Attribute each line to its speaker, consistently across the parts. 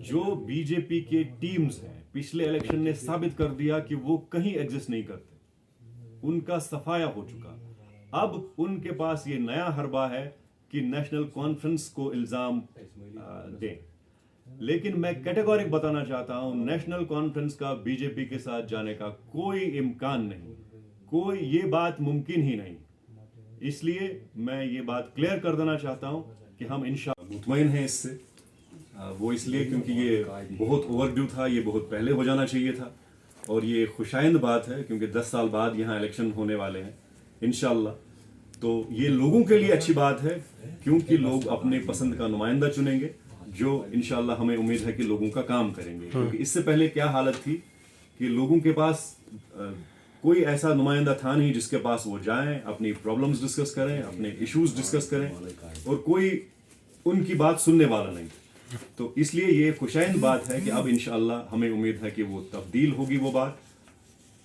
Speaker 1: जो बीजेपी के टीम्स हैं पिछले इलेक्शन ने साबित कर दिया कि वो कहीं एग्जिस्ट नहीं करते, उनका सफाया हो चुका। अब उनके पास ये नया हरबा है कि नेशनल कॉन्फ्रेंस को इल्जाम दें। लेकिन मैं कैटेगोरिक बताना चाहता हूं, नेशनल कॉन्फ्रेंस का बीजेपी के साथ जाने का कोई इम्कान नहीं, कोई ये बात मुमकिन ही नहीं। इसलिए मैं ये बात क्लियर कर देना चाहता हूं कि हम इंशाअल्लाह मुतमईन हैं इससे। वो इसलिए क्योंकि ये बहुत ओवरड्यू था, ये बहुत पहले हो जाना चाहिए था, और ये खुशाइंद बात है क्योंकि 10 साल बाद यहाँ इलेक्शन होने वाले हैं इंशाअल्लाह। तो ये लोगों के लिए अच्छी बात है क्योंकि लोग अपने पसंद का नुमाइंदा चुनेंगे जो इंशाअल्लाह हमें उम्मीद है कि लोगों का काम करेंगे। क्योंकि इससे पहले क्या हालत थी कि लोगों के पास कोई ऐसा नुमाइंदा था नहीं जिसके पास वो जाएं, अपनी प्रॉब्लम्स डिस्कस करें, अपने इश्यूज डिस्कस करें, और कोई उनकी बात सुनने वाला नहीं। तो इसलिए ये खुशाइंद बात है कि अब इंशाअल्लाह हमें उम्मीद है कि वो तब्दील होगी, वो बात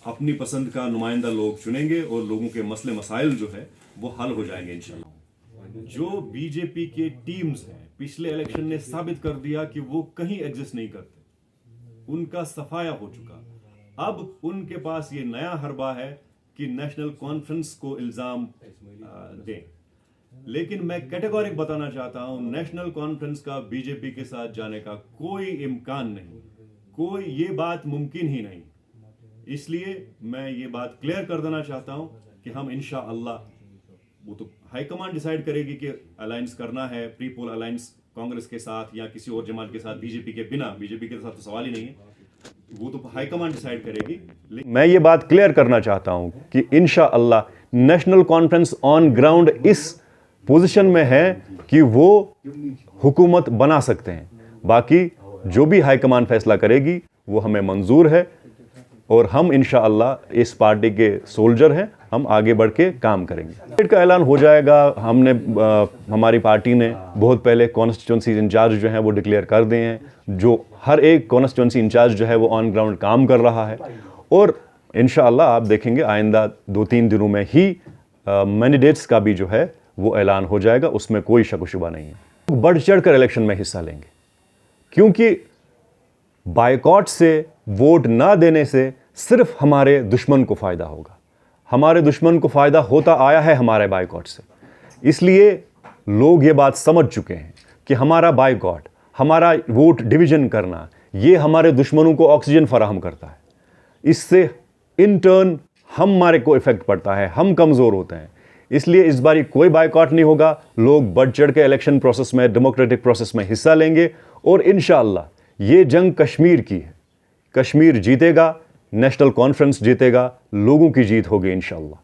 Speaker 1: अपनी पसंद का नुमाइंदा लोग चुनेंगे और लोगों के मसले मसाइल जो है वो हल हो जाएंगे इंशाअल्लाह। जो बीजेपी के टीम्स हैं पिछले इलेक्शन ने साबित कर दिया कि वो कहीं एग्जिस्ट नहीं करते, उनका सफाया हो चुका। अब उनके पास ये नया हरबा है कि नेशनल कॉन्फ्रेंस को इल्जाम दें। लेकिन मैं कैटेगोरिक बताना चाहता हूं, नेशनल कॉन्फ्रेंस का बीजेपी के साथ जाने का कोई इम्कान नहीं, कोई ये बात मुमकिन ही नहीं। इसलिए मैं ये बात क्लियर कर देना चाहता हूं कि हम इंशाअल्लाह, वो तो हाईकमांड डिसाइड करेगी कि अलायंस करना है, प्री पोल अलायंस कांग्रेस के साथ या किसी और जमात के साथ, बीजेपी के बिना, बीजेपी के साथ तो सवाल ही नहीं है, वो तो हाईकमांड डिसाइड करेगी।
Speaker 2: मैं ये बात क्लियर करना चाहता हूं कि इंशाअल्लाह नेशनल कॉन्फ्रेंस ऑन ग्राउंड इस पोजीशन में है कि वो हुकूमत बना सकते हैं। बाकी जो भी हाईकमान फैसला करेगी वो हमें मंजूर है, और हम इंशाअल्लाह इस पार्टी के सोल्जर हैं, हम आगे बढ़ के काम करेंगे। डेट का ऐलान हो जाएगा। हमने हमारी पार्टी ने बहुत पहले कॉन्स्टिट्यूंसी इंचार्ज जो हैं वो डिक्लेयर कर दिए हैं, जो हर एक कॉन्स्टिट्यूंसी इंचार्ज जो है वो ऑन ग्राउंड काम कर रहा है, और इंशाअल्लाह आप देखेंगे आइंदा 2-3 दिनों में ही मैंडेट्स का भी जो है वो ऐलान हो जाएगा, उसमें कोई शक व शुबा नहीं है। बढ़ चढ़ कर इलेक्शन में हिस्सा लेंगे, क्योंकि बायकॉट से, वोट ना देने से सिर्फ हमारे दुश्मन को फ़ायदा होगा। हमारे दुश्मन को फ़ायदा होता आया है हमारे बायकॉट से, इसलिए लोग ये बात समझ चुके हैं कि हमारा बायकॉट, हमारा वोट डिवीज़न करना, ये हमारे दुश्मनों को ऑक्सीजन फराहम करता है। इससे इन टर्न हमारे को इफ़ेक्ट पड़ता है, हम कमज़ोर होते हैं। इसलिए इस बारी कोई बायकॉट नहीं होगा। लोग बढ़ चढ़ के इलेक्शन प्रोसेस में, डेमोक्रेटिक प्रोसेस में हिस्सा लेंगे, और इंशाअल्लाह ये जंग कश्मीर की है। कश्मीर जीतेगा, नेशनल कॉन्फ्रेंस जीतेगा, लोगों की जीत होगी इंशाअल्लाह।